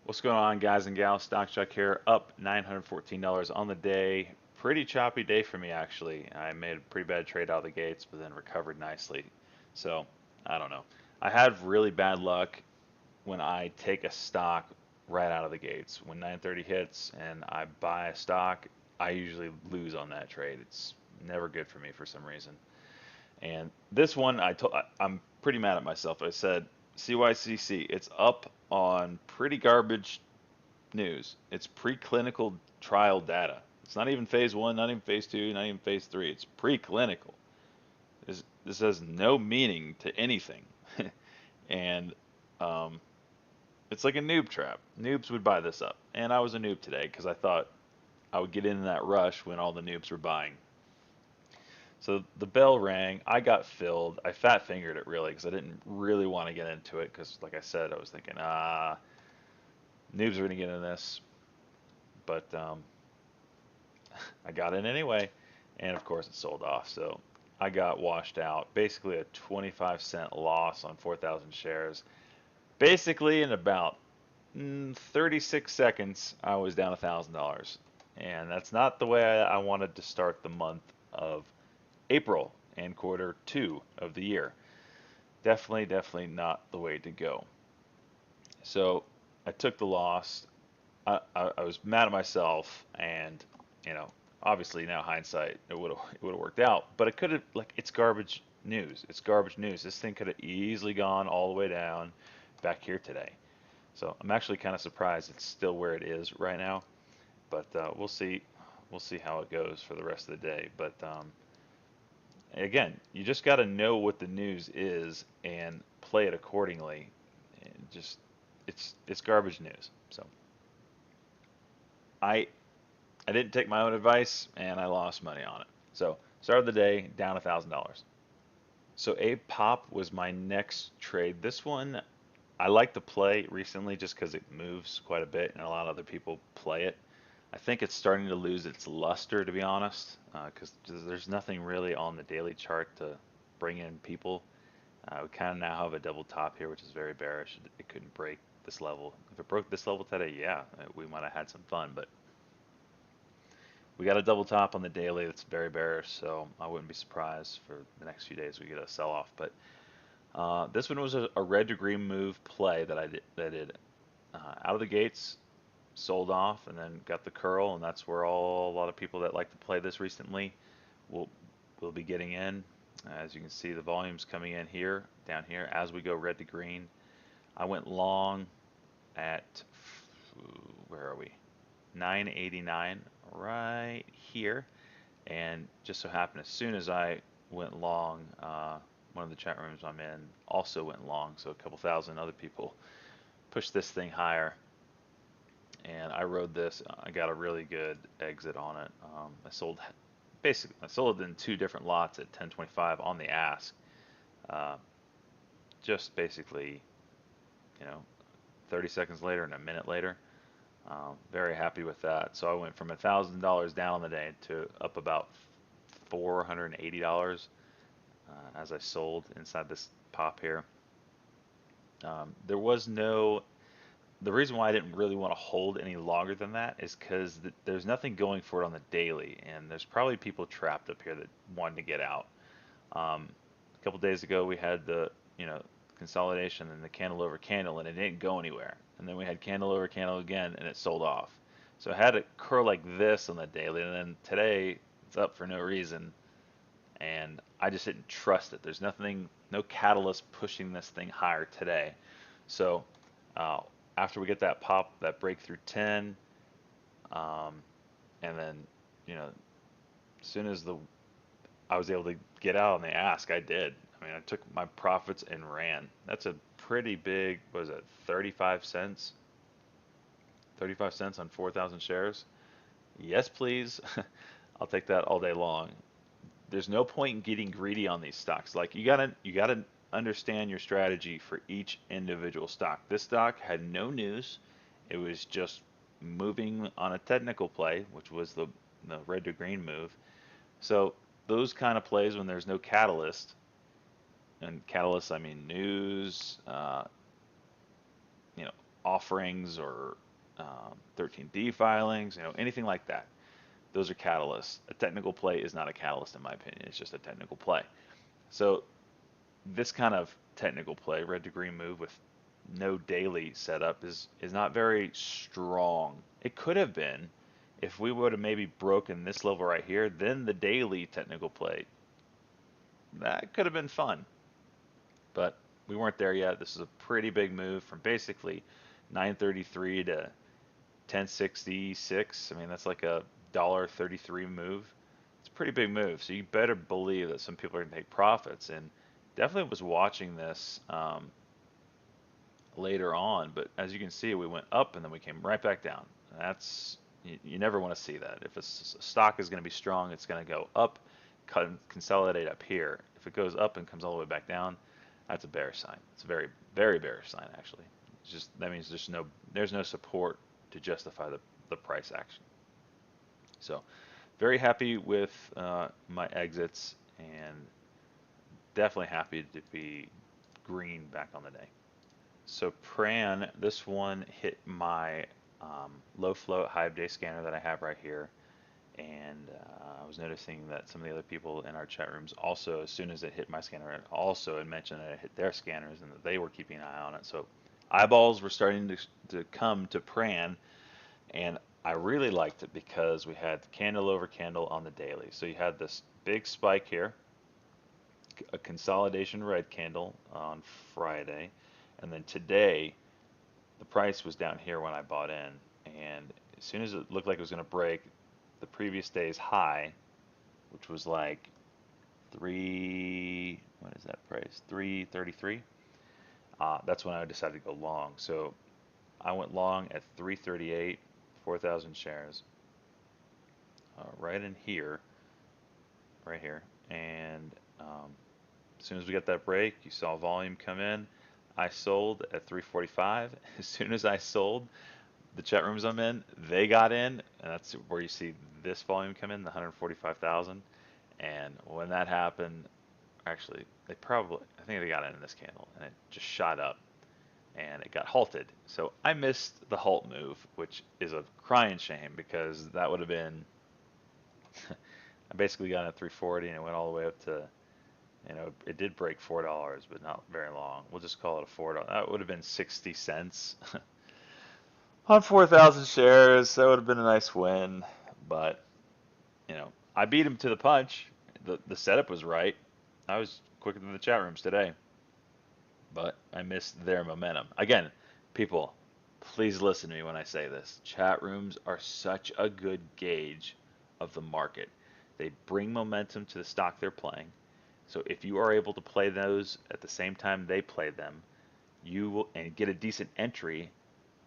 What's going on, guys and gals? Stock Chuck here, up $914 on the day. Pretty choppy day for me, actually. I made a pretty bad trade out of the gates, but then recovered nicely. So, I don't know. I have really bad luck when I take a stock right out of the gates. When 930 hits and I buy a stock, I usually lose on that trade. It's never good for me for some reason. And this one, I'm pretty mad at myself. I said, CYCC, it's up on pretty garbage news. It's preclinical trial data. It's not even phase one, not even phase two, not even phase three. It's preclinical. This has no meaning to anything. And um, it's like a noob trap. Noobs would buy this up. And I was a noob today because I thought I would get in that rush when all the noobs were buying. So the bell rang. I got filled. I fat fingered it really because I didn't really want to get into it because, like I said, I was thinking, noobs are going to get in this. But I got in anyway, and of course it sold off. So I got washed out. Basically a 25-cent loss on 4,000 shares. Basically in about 36 seconds, I was down $1,000, and that's not the way I wanted to start the month of April and quarter two of the year. Definitely not the way to go. So I took the loss. I was mad at myself, and you know, obviously now hindsight, it would have worked out, but it could have like it's garbage news. It's garbage news. This thing could have easily gone all the way down back here today. So I'm actually kind of surprised it's still where it is right now, but we'll see. We'll see how it goes for the rest of the day. But again, you just got to know what the news is and play it accordingly. And just it's garbage news. So I I didn't take my own advice and I lost money on it. So started the day down $1,000. So a pop was my next trade. This one I like to play recently just because it moves quite a bit and a lot of other people play it. I think it's starting to lose its luster, to be honest, because there's nothing really on the daily chart to bring in people. We kind of now have a double top here, which is very bearish. It couldn't break this level. If it broke this level today, yeah, we might have had some fun, but we got a double top on the daily that's very bearish, so I wouldn't be surprised for the next few days we get a sell off. But this one was a red to green move play that I did out of the gates, sold off, and then got the curl, and that's where a lot of people that like to play this recently will will be getting in. As you can see, the volume's coming in here, down here, as we go red to green. I went long at, where are we? 989 right here. And just so happened, as soon as I went long, one of the chat rooms I'm in also went long. So a couple thousand other people pushed this thing higher. And I rode this. I got a really good exit on it. I sold it in two different lots at 1025 on the ask. Uh, just basically, you know, 30 seconds later and a minute later. Very happy with that. So I went from $1,000 down on the day to up about $480 as I sold inside this pop here. There was no. The reason why I didn't really want to hold any longer than that is because there's nothing going for it on the daily, and there's probably people trapped up here that wanted to get out. A couple days ago, we had the consolidation and the candle over candle, and it didn't go anywhere. And then we had candle over candle again, and it sold off. So I had it curl like this on the daily, and then today it's up for no reason, and I just didn't trust it. There's nothing, no catalyst pushing this thing higher today. So uh, after we get that pop, that breakthrough 10, um, and then as soon as the I was able to get out on the ask, I did. I mean, I took my profits and ran. That's a pretty big, what was it, 35 cents? 35 cents on 4,000 shares? Yes, please. I'll take that all day long. There's no point in getting greedy on these stocks. Like you gotta understand your strategy for each individual stock. This stock had no news. It was just moving on a technical play, which was the red to green move. So those kind of plays when there's no catalyst, and catalyst I mean news, you know, offerings or 13D filings, anything like that. Those are catalysts. A technical play is not a catalyst in my opinion. It's just a technical play. So this kind of technical play, red to green move with no daily setup is not very strong. It could have been if we would have maybe broken this level right here, then the daily technical play, that could have been fun. But we weren't there yet. This is a pretty big move from basically 933 to 1066. I mean, that's like a $1.33 move. It's a pretty big move. So you better believe that some people are going to take profits. And definitely was watching this later on. But as you can see, we went up and then we came right back down. That's you never want to see that. If a stock is going to be strong, it's going to go up, consolidate up here. If it goes up and comes all the way back down, that's a bearish sign. It's a very, very bearish sign actually. It's just that means there's no support to justify the price action. So very happy with my exits and definitely happy to be green back on the day. So Pran, this one hit my low float Hive day scanner that I have right here. And I was noticing that some of the other people in our chat rooms also, as soon as it hit my scanner, also had mentioned that it hit their scanners and that they were keeping an eye on it. So eyeballs were starting to come to Pran, and I really liked it because we had candle over candle on the daily. So you had this big spike here, a consolidation red candle on Friday, and then today the price was down here when I bought in, and as soon as it looked like it was going to break the previous day's high, which was like what is that price? 333. That's when I decided to go long. So I went long at 338, 4,000 shares, right in here, right here. And as soon as we got that break, you saw volume come in. I sold at 345. As soon as I sold, the chat rooms I'm in, they got in, and that's where you see this volume come in, the 145,000. And when that happened, actually, I think they got in this candle, and it just shot up, and it got halted. So I missed the halt move, which is a crying shame because that would have been, I basically got in at 340, and it went all the way up to, it did break $4, but not very long. We'll just call it a $4. That would have been 60 cents. On 4,000 shares, that would have been a nice win, but I beat him to the punch. The setup was right. I was quicker than the chat rooms today, but I missed their momentum. Again, people, please listen to me when I say this. Chat rooms are such a good gauge of the market. They bring momentum to the stock they're playing. So if you are able to play those at the same time they play them, you will and get a decent entry,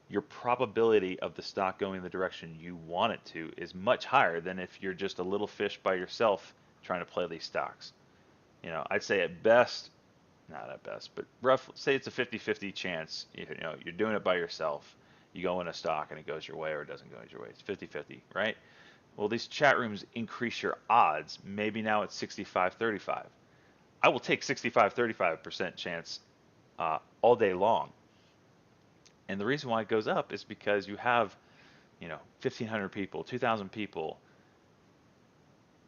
your probability of the stock going the direction you want it to is much higher than if you're just a little fish by yourself trying to play these stocks. I'd say at best, not at best, but roughly, say it's a 50-50 chance. You're doing it by yourself. You go in a stock and it goes your way or it doesn't go your way. It's 50-50, right? Well, these chat rooms increase your odds. Maybe now it's 65-35. I will take 65-35% chance all day long. And the reason why it goes up is because you have, 1,500 people, 2,000 people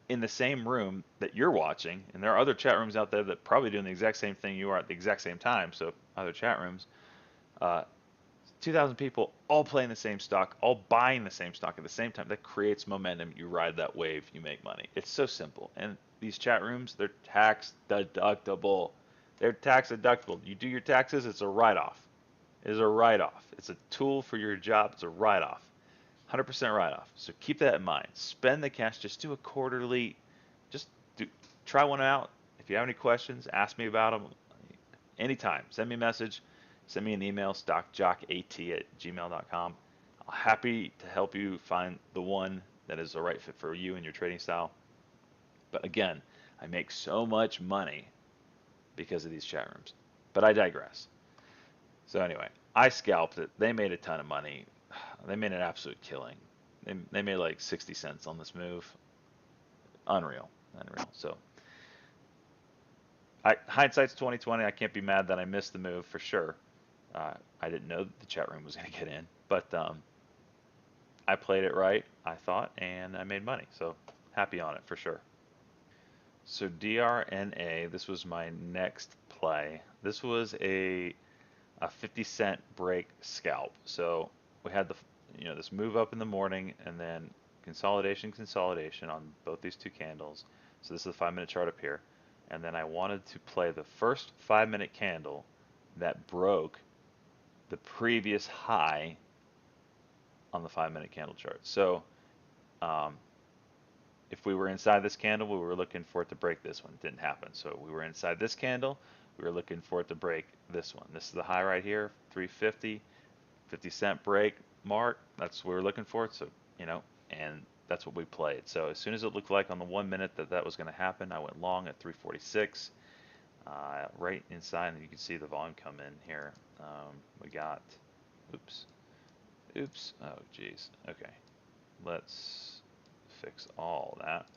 in the same room that you're watching, and there are other chat rooms out there that probably doing the exact same thing you are at the exact same time. So other chat rooms, 2,000 people all playing the same stock, all buying the same stock at the same time. That creates momentum. You ride that wave, you make money. It's so simple. And these chat rooms, they're tax deductible. They're tax deductible. You do your taxes, it's a write-off. It is a write-off. It's a tool for your job. It's a write-off. 100% write-off. So keep that in mind. Spend the cash. Just do a quarterly. Just try one out. If you have any questions, ask me about them anytime. Send me a message. Send me an email, stockjockat@gmail.com. I'm happy to help you find the one that is the right fit for you and your trading style. But again, I make so much money because of these chat rooms. But I digress. So anyway, I scalped it. They made a ton of money. They made an absolute killing. They made like 60 cents on this move. Unreal. So hindsight's 2020. I can't be mad that I missed the move for sure. I didn't know that the chat room was going to get in, but I played it right, I thought, and I made money. So happy on it for sure. So DRNA, this was my next play. This was a 50-cent break scalp. So we had this move up in the morning and then consolidation on both these two candles. So this is the 5 minute chart up here. And then I wanted to play the first 5 minute candle that broke the previous high on the 5 minute candle chart. So um, if we were inside this candle, we were looking for it to break this one. It didn't happen. So we were inside this candle, we were looking for it to break this one. This is the high right here, 350, 50-cent break mark. That's what we were looking for. So, and that's what we played. So as soon as it looked like on the 1 minute that was going to happen, I went long at 346, right inside, and you can see the volume come in here. We got, oops, oh geez. Okay, let's fix all that.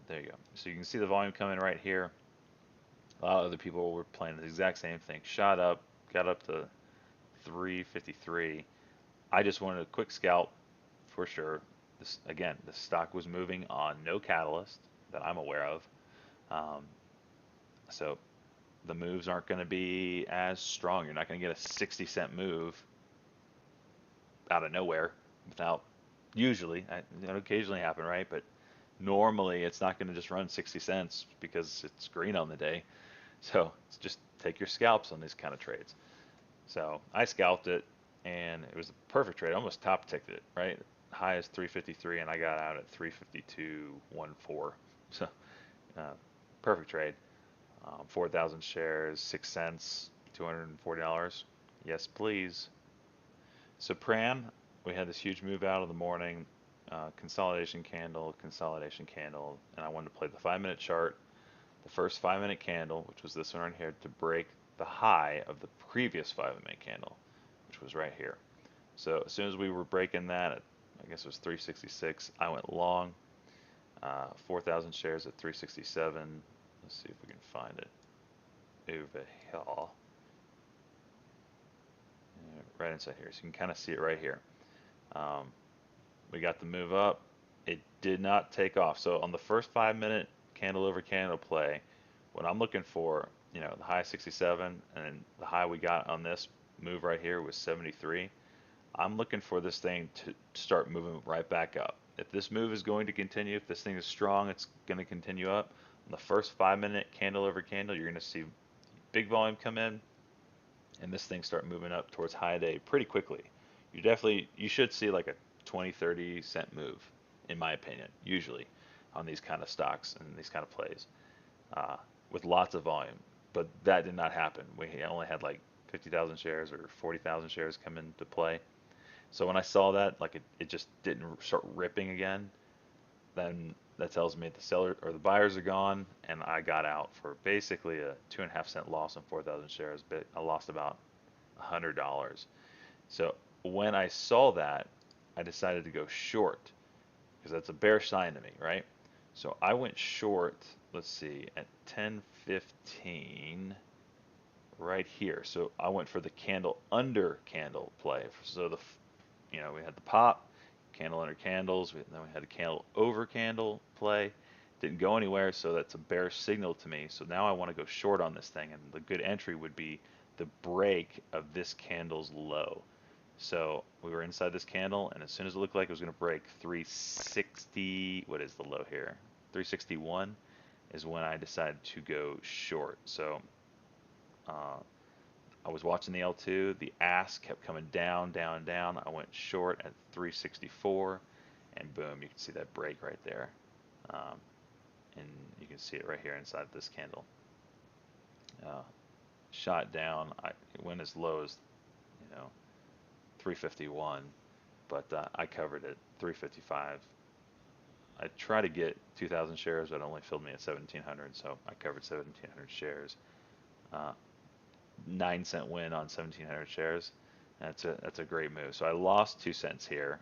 There you go. So you can see the volume coming right here. A lot of other people were playing the exact same thing. Shot up, got up to 353. I just wanted a quick scalp for sure. This again, the stock was moving on no catalyst that I'm aware of. Um, so the moves aren't going to be as strong. You're not going to get a 60-cent move out of nowhere without usually. It occasionally happen, right? But normally it's not going to just run 60 cents because it's green on the day. So it's just take your scalps on these kind of trades. So I scalped it, and it was a perfect trade. I almost top ticked it, right? High as 353, and I got out at 352.14. So uh, perfect trade. 4,000 shares, 6 cents, $240. Yes, please. So Pran, we had this huge move out of the morning, consolidation candle, and I wanted to play the 5 minute chart, the first 5 minute candle, which was this one right here, to break the high of the previous 5 minute candle, which was right here. So as soon as we were breaking that, at, I guess it was 366, I went long, 4,000 shares at 367. Let's see if we can find it over here. Right inside here. So you can kind of see it right here. Um, we got the move up. It did not take off. So on the first 5 minute candle over candle play, what I'm looking for, the high 67 and the high we got on this move right here was 73. I'm looking for this thing to start moving right back up. If this move is going to continue, if this thing is strong, it's going to continue up. On the first 5 minute candle over candle, you're going to see big volume come in, and this thing start moving up towards high day pretty quickly. You should see like a 20, 30 cent move, in my opinion, usually on these kind of stocks and these kind of plays, uh, with lots of volume. But that did not happen. We only had like 50,000 shares or 40,000 shares come into play. So when I saw that, like it just didn't start ripping again, then that tells me the seller or the buyers are gone, and I got out for basically a 2.5 cent loss on 4,000 shares. But I lost about $100. So when I saw that, I decided to go short because that's a bearish sign to me, right? So I went short. Let's see, at 10:15 right here. So I went for the candle under candle play. So we had the pop, candle under candles, then we had a candle over candle play. Didn't go anywhere, so that's a bearish signal to me. So now I want to go short on this thing, and the good entry would be the break of this candle's low. So we were inside this candle, and as soon as it looked like it was going to break 360, what is the low here? 361 is when I decided to go short. So uh, I was watching the L2. The ask kept coming down, down, down. I went short at 364, and boom, you can see that break right there. Um, and you can see it right here inside this candle. Uh, Shot down. It went as low as, 351, but I covered it 355. I tried to get 2,000 shares, but it only filled me at 1,700, so I covered 1,700 shares. Uh, 9 cent win on 1,700 shares. That's a great move. So I lost 2 cents here,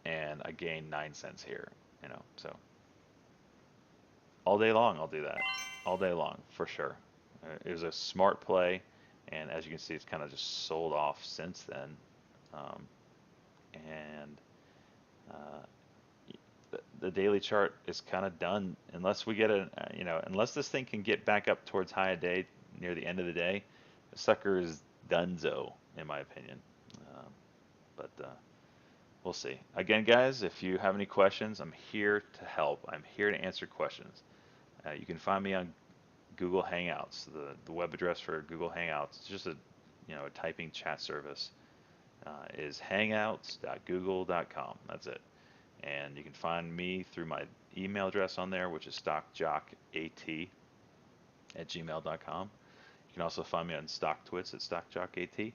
and I gained 9 cents here. So all day long I'll do that, all day long for sure. It was a smart play, and as you can see, it's kind of just sold off since then. Um, and the daily chart is kind of done unless we get unless this thing can get back up towards high a day near the end of the day. The sucker is donezo, in my opinion. Um, but we'll see. Again, guys, if you have any questions, I'm here to help. I'm here to answer questions. You can find me on Google Hangouts. The web address for Google Hangouts, it's just a typing chat service, is hangouts.google.com. That's it. And you can find me through my email address on there, which is stockjockat@gmail.com. You can also find me on StockTwits at stockjockat.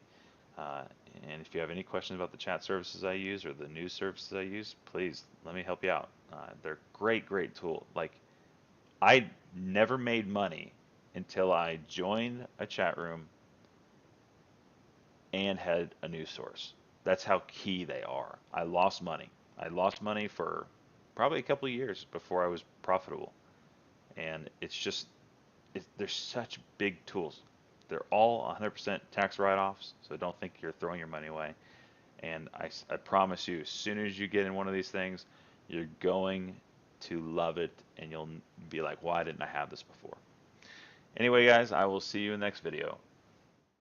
Uh, and if you have any questions about the chat services I use or the news services I use, please let me help you out. They're great, great tool. Like, I never made money until I joined a chat room and had a news source. That's how key they are. I lost money. I lost money for probably a couple of years before I was profitable. And it's just, they're such big tools. They're all 100% tax write-offs, so don't think you're throwing your money away. And I promise you, as soon as you get in one of these things, you're going to love it, and you'll be like, why didn't I have this before? Anyway, guys, I will see you in the next video.